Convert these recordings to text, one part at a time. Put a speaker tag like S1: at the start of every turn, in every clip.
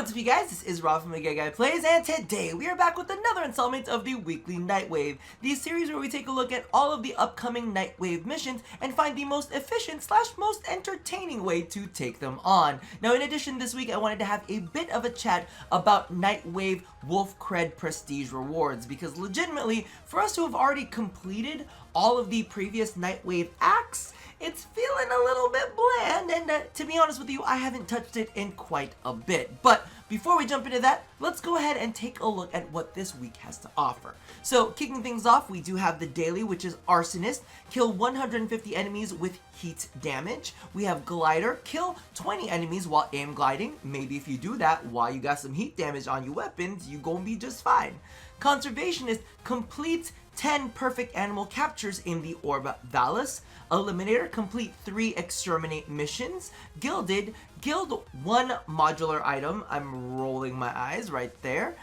S1: What's up, you guys? This is Rob from The Gay Guy Plays, and today we are back with another installment of the Weekly Nightwave, the series where we take a look at all of the upcoming Nightwave missions and find the most efficient / most entertaining way to take them on. Now, in addition, this week I wanted to have a bit of a chat about Nightwave Wolf Cred Prestige rewards, because legitimately, for us who have already completed all of the previous Nightwave acts, it's feeling a little bit bland, and to be honest with you, I haven't touched it in quite a bit. But before we jump into that, let's go ahead and take a look at what this week has to offer. So, kicking things off, we do have the daily, which is Arsonist, kill 150 enemies with heat damage. We have Glider, kill 20 enemies while aim gliding. Maybe if you do that while you got some heat damage on your weapons, you gonna be just fine. Conservationist, complete 10 perfect animal captures in the Orb Valus. Eliminator, complete 3 exterminate missions. Gilded, guild 1 modular item. I'm rolling my eyes right there.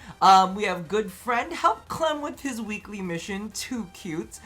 S1: We have Good Friend, help Clem with his weekly mission, too cute.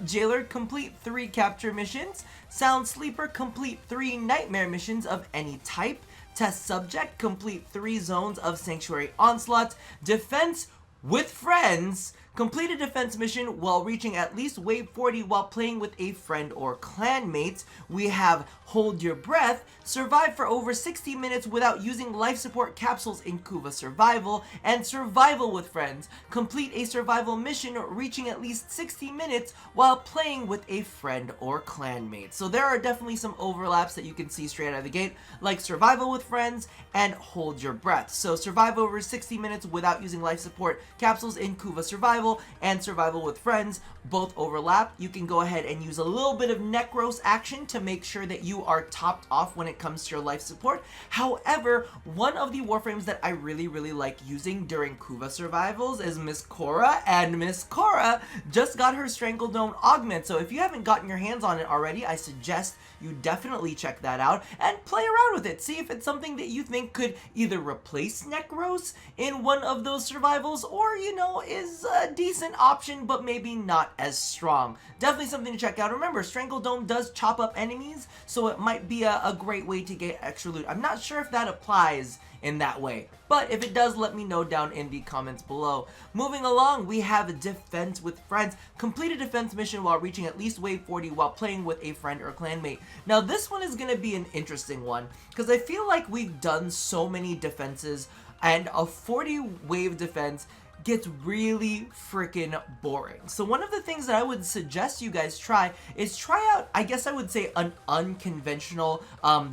S1: Jailer, complete 3 capture missions. Sound Sleeper, complete 3 nightmare missions of any type. Test Subject, complete 3 zones of Sanctuary Onslaught. Defense with Friends, complete a defense mission while reaching at least wave 40 while playing with a friend or clanmate. We have Hold Your Breath, survive for over 60 minutes without using life support capsules in Kuva Survival, and Survival with Friends, complete a survival mission reaching at least 60 minutes while playing with a friend or clanmate. So there are definitely some overlaps that you can see straight out of the gate, like Survival with Friends and Hold Your Breath. So survive over 60 minutes without using life support capsules in Kuva Survival and Survival with Friends both overlap. You can go ahead and use a little bit of Necros action to make sure that you are topped off when it comes to your life support. However, one of the Warframes that I really like using during Kuva Survivals is Miss Cora, and Miss Cora just got her Strangledome augment. So if you haven't gotten your hands on it already, I suggest you definitely check that out and play around with it. See if it's something that you think could either replace Necros in one of those survivals, or, you know, is a decent option but maybe not as strong. Definitely something to check out. Remember, Strangledome does chop up enemies, so it might be a great way to get extra loot. I'm not sure if that applies in that way, but if it does, let me know down in the comments below. Moving along, we have Defense with Friends. Complete a defense mission while reaching at least wave 40 while playing with a friend or clanmate. Now this one is going to be an interesting one, because I feel like we've done so many defenses, and a 40 wave defense gets really freaking boring. So one of the things that I would suggest you guys try is try out, I guess I would say, an unconventional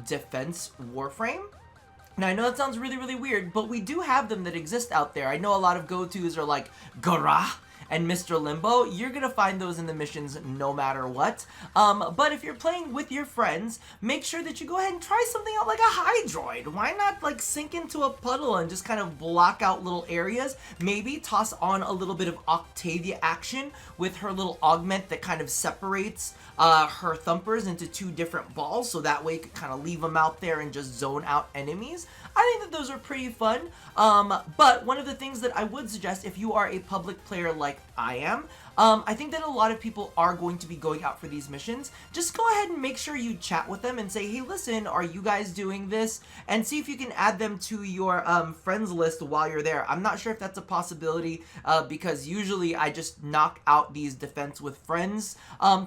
S1: defense Warframe. Now, I know that sounds really weird, but we do have them that exist out there. I know a lot of go-tos are like Garah and Mr. Limbo. You're gonna find those in the missions no matter what. But if you're playing with your friends, make sure that you go ahead and try something out like a Hydroid. Why not like sink into a puddle and just kind of block out little areas? Maybe toss on a little bit of Octavia action with her little augment that kind of separates her thumpers into 2 different balls, so that way you could kind of leave them out there and just zone out enemies. I think that those are pretty fun. But one of the things that I would suggest, if you are a public player like I am, I think that a lot of people are going to be going out for these missions. Just go ahead and make sure you chat with them and say, hey, listen, are you guys doing this? And see if you can add them to your friends list while you're there. I'm not sure if that's a possibility, because usually I just knock out these Defense with Friends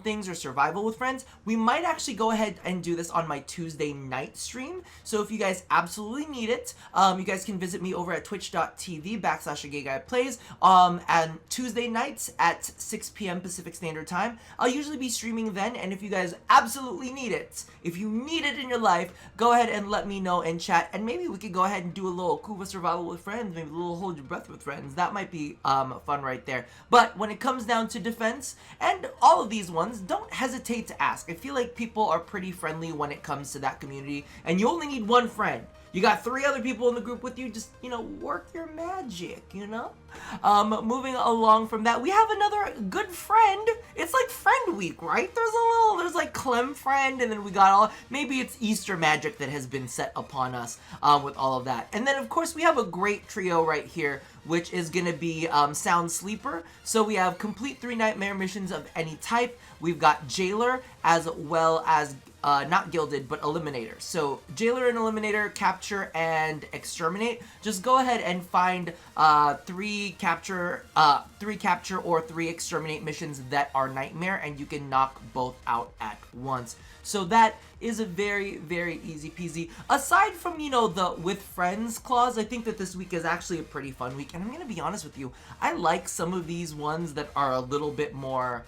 S1: things, or Survival with Friends. We might actually go ahead and do this on my Tuesday night stream. So if you guys absolutely need it, you guys can visit me over at twitch.tv/agayguyplays and Tuesday nights at 6 p.m. Pacific Standard Time. I'll usually be streaming then, and if you guys absolutely need it, if you need it in your life, go ahead and let me know in chat, and maybe we could go ahead and do a little Kuva Survival with Friends, maybe a little Hold Your Breath with Friends. That might be fun right there. But when it comes down to defense, and all of these ones, don't hesitate to ask. I feel like people are pretty friendly when it comes to that community, and you only need one friend. You got 3 other people in the group with you, just, you know, work your magic, you know? Moving along from that, we have another good friend. It's like friend week, right? There's like Clem friend, and then we got all, maybe it's Easter magic that has been set upon us with all of that. And then, of course, we have a great trio right here, which is going to be Sound Sleeper. So we have complete 3 nightmare missions of any type. We've got Jailer, as well as not gilded, but eliminator. So jailer and eliminator, capture and exterminate. Just go ahead and find 3 capture or 3 exterminate missions that are nightmare, and you can knock both out at once. So that is a very, very easy peasy. Aside from, you know, the with friends clause, I think that this week is actually a pretty fun week. And I'm going to be honest with you, I like some of these ones that are a little bit more,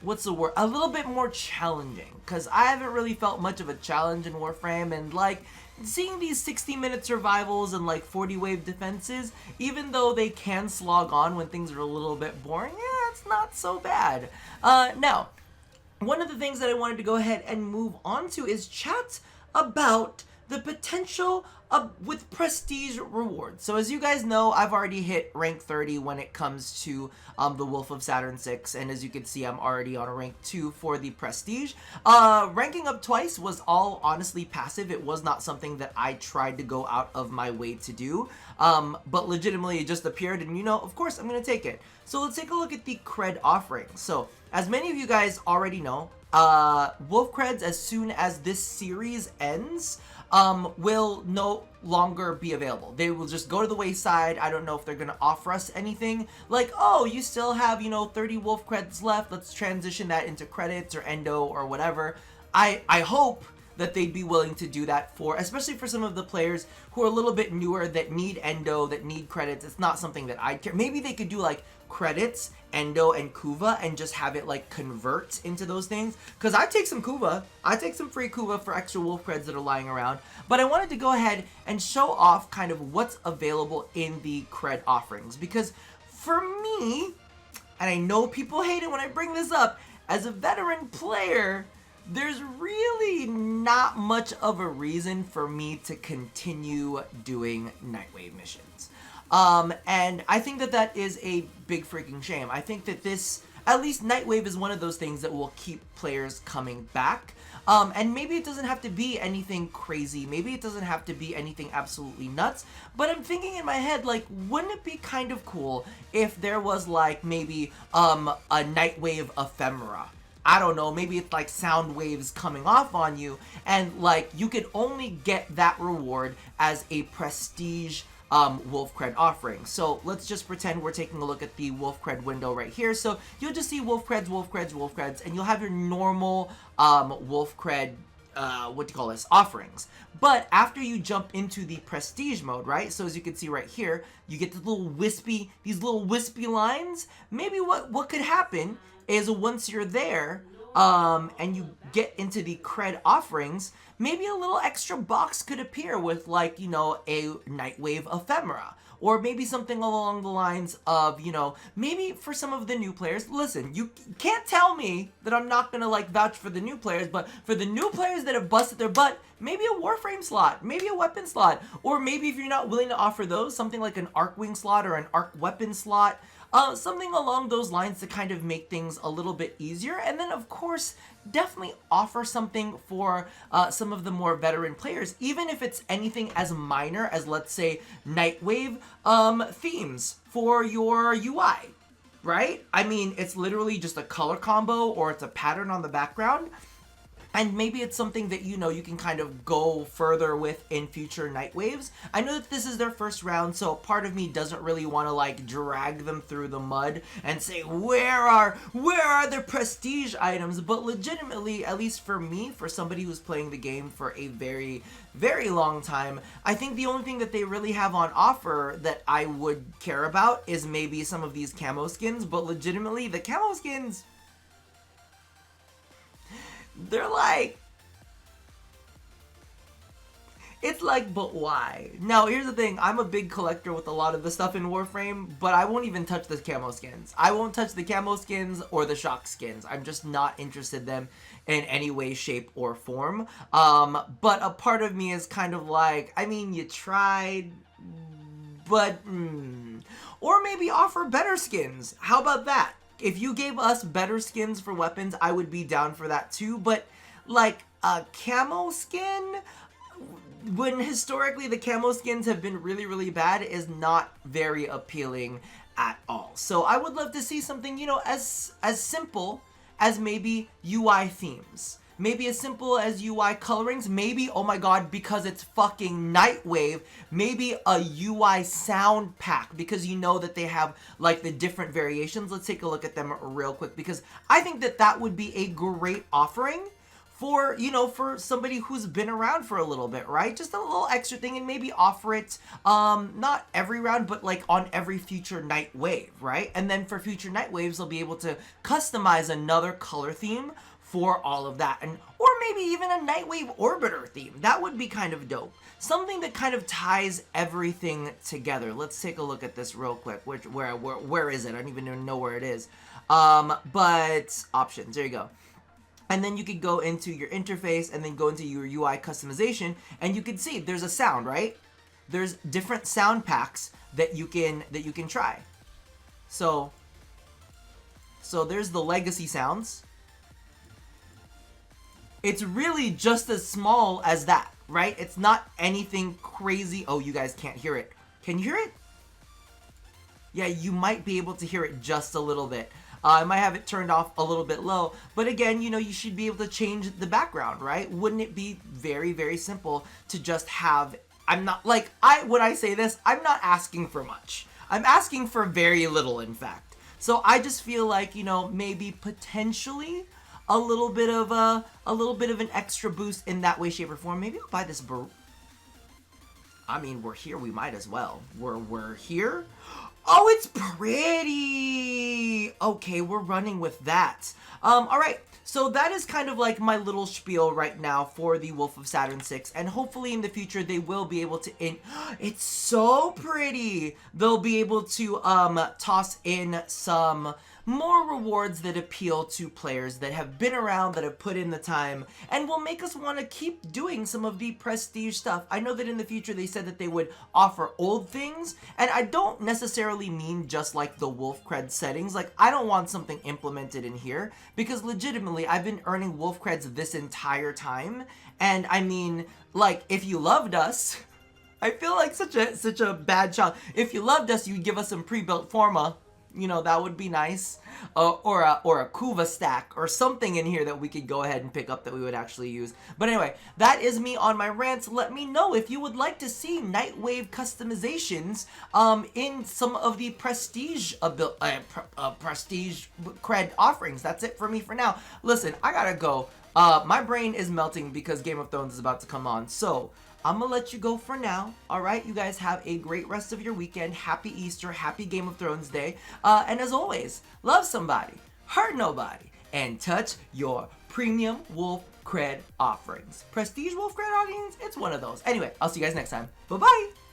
S1: what's the word? A little bit more challenging. Because I haven't really felt much of a challenge in Warframe. And like, seeing these 60-minute survivals and like 40-wave defenses, even though they can slog on when things are a little bit boring, yeah, it's not so bad. Now, one of the things that I wanted to go ahead and move on to is chat about the potential with prestige rewards. So as you guys know, I've already hit rank 30 when it comes to the Wolf of Saturn 6, and as you can see, I'm already on a rank 2 for the prestige. Ranking up twice was all honestly passive. It was not something that I tried to go out of my way to do, but legitimately it just appeared, and you know, of course, I'm going to take it. So let's take a look at the Cred offering. So as many of you guys already know, Wolf Creds, as soon as this series ends, will no longer be available. They will just go to the wayside. I don't know if they're going to offer us anything like, oh, you still have, you know, 30 Wolf Creds left. Let's transition that into credits or endo or whatever. I hope that they'd be willing to do that for, especially for some of the players who are a little bit newer that need endo, that need credits. It's not something that I'd care. Maybe they could do like credits, endo, and kuva and just have it like convert into those things. Because I take some kuva. I take some free kuva for extra wolf creds that are lying around. But I wanted to go ahead and show off kind of what's available in the cred offerings. Because for me, and I know people hate it when I bring this up, as a veteran player, there's really not much of a reason for me to continue doing Nightwave missions. And I think that that is a big freaking shame. I think that this, at least Nightwave is one of those things that will keep players coming back. And maybe it doesn't have to be anything crazy. Maybe it doesn't have to be anything absolutely nuts. But I'm thinking in my head, like, wouldn't it be kind of cool if there was, like, maybe a Nightwave ephemera? I don't know, maybe it's like sound waves coming off on you, and like you could only get that reward as a prestige Wolf Cred offering. So let's just pretend we're taking a look at the Wolf Cred window right here. So you'll just see Wolf Creds, Wolf Creds, Wolf Creds, and you'll have your normal Wolf Cred offerings. But after you jump into the prestige mode, right? So as you can see right here, you get these little wispy lines. Maybe what could happen is once you're there, and you get into the cred offerings, maybe a little extra box could appear with, like, you know, a Nightwave ephemera. Or maybe something along the lines of, you know, maybe for some of the new players, listen, you can't tell me that I'm not gonna, like, vouch for the new players, but for the new players that have busted their butt, maybe a Warframe slot, maybe a weapon slot, or maybe if you're not willing to offer those, something like an Arcwing slot or an Arc weapon slot, something along those lines to kind of make things a little bit easier. And then, of course, definitely offer something for some of the more veteran players, even if it's anything as minor as, let's say, Nightwave themes for your UI, right? I mean, it's literally just a color combo or it's a pattern on the background. And maybe it's something that, you know, you can kind of go further with in future Nightwaves. I know that this is their first round, so part of me doesn't really want to, like, drag them through the mud and say, where are their prestige items? But legitimately, at least for me, for somebody who's playing the game for a very, very long time, I think the only thing that they really have on offer that I would care about is maybe some of these camo skins. But legitimately, the camo skins, they're like, it's like, but why? Now, here's the thing. I'm a big collector with a lot of the stuff in Warframe, but I won't even touch the camo skins. I won't touch the camo skins or the shock skins. I'm just not interested in them in any way, shape, or form. But a part of me is kind of like, I mean, you tried, but, or maybe offer better skins. How about that? If you gave us better skins for weapons, I would be down for that too. But, like, a camo skin, when historically the camo skins have been really, really bad, is not very appealing at all. So I would love to see something, you know, as simple as maybe UI themes. maybe as simple as UI colorings, maybe, oh my god, because it's fucking Nightwave, maybe a UI sound pack, because you know that they have like the different variations. Let's take a look at them real quick, because I think that that would be a great offering for, you know, for somebody who's been around for a little bit, right? Just a little extra thing, and maybe offer it, not every round, but like on every future Nightwave, right? And then for future Nightwaves, they'll be able to customize another color theme for all of that, and or maybe even a Nightwave Orbiter theme. That would be kind of dope. Something that kind of ties everything together. Let's take a look at this real quick. Where is it? I don't even know where it is. But options, there you go. And then you could go into your interface and then go into your UI customization, and you can see there's a sound, right? There's different sound packs that you can try. So there's the legacy sounds. It's really just as small as that, right? It's not anything crazy. Oh, you guys can't hear it. Can you hear it? Yeah, you might be able to hear it just a little bit. I might have it turned off a little bit low, but again, you know, you should be able to change the background, right? Wouldn't it be very, very simple to just have, when I say this, I'm not asking for much. I'm asking for very little, in fact. So I just feel like, you know, maybe potentially a little bit of an extra boost in that way, shape, or form. Maybe I'll buy this I mean, we're here, we might as well. We're here. Oh, it's pretty! Okay, we're running with that. Alright, so that is kind of like my little spiel right now for the Wolf of Saturn 6, and hopefully in the future they will be able to it's so pretty! They'll be able to, toss in some more rewards that appeal to players that have been around, that have put in the time, and will make us want to keep doing some of the prestige stuff. I know that in the future they said that they would offer old things, and I don't necessarily mean just like the Wolf Cred settings. Like, I don't want something implemented in here, because legitimately I've been earning Wolf Creds this entire time, and I mean, like, if you loved us, I feel like such a bad child. If you loved us, you'd give us some pre-built forma. You know, that would be nice. Or a Kuva stack or something in here that we could go ahead and pick up that we would actually use. But anyway, that is me on my rants. Let me know if you would like to see Nightwave customizations in some of the prestige prestige cred offerings. That's it for me for now. Listen, I gotta go. My brain is melting because Game of Thrones is about to come on. So I'm gonna let you go for now. Alright, you guys have a great rest of your weekend. Happy Easter, happy Game of Thrones Day. And as always, love somebody, hurt nobody, and touch your premium Wolf Cred offerings. Prestige Wolf Cred offerings, it's one of those. Anyway, I'll see you guys next time. Bye-bye!